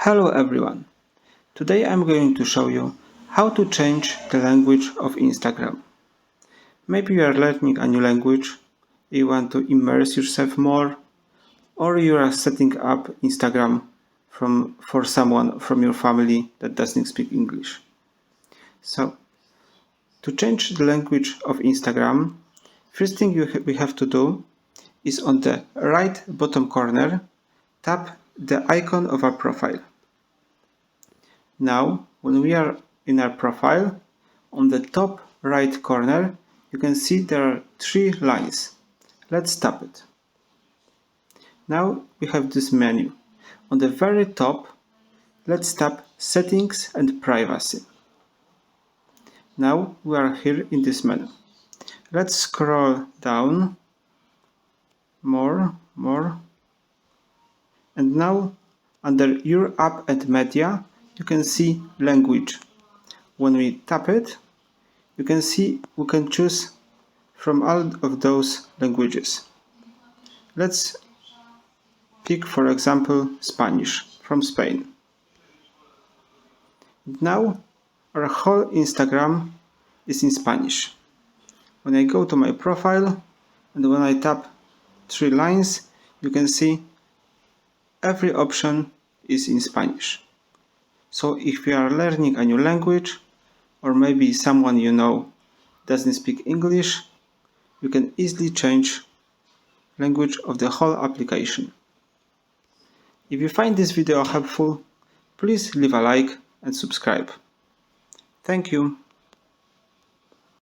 Hello everyone. Today I'm going to show you how to change the language of Instagram. Maybe you are learning a new language, you want to immerse yourself more, or you are setting up Instagram for someone from your family that doesn't speak English. So, to change the language of Instagram, first thing we have to do is on the right bottom corner, tap the icon of our profile. Now, when we are in our profile, on the top right corner, you can see there are three lines. Let's tap it. Now we have this menu. On the very top, let's tap Settings and Privacy. Now we are here in this menu. Let's scroll down more. And now under Your App and Media, you can see Language. When we tap it, you can see we can choose from all of those languages. Let's pick, for example, Spanish from Spain. Now our whole Instagram is in Spanish. When I go to my profile and when I tap three lines, you can see every option is in Spanish. So if you are learning a new language, or maybe someone you know doesn't speak English, you can easily change language of the whole application. If you find this video helpful, please leave a like and subscribe. Thank you.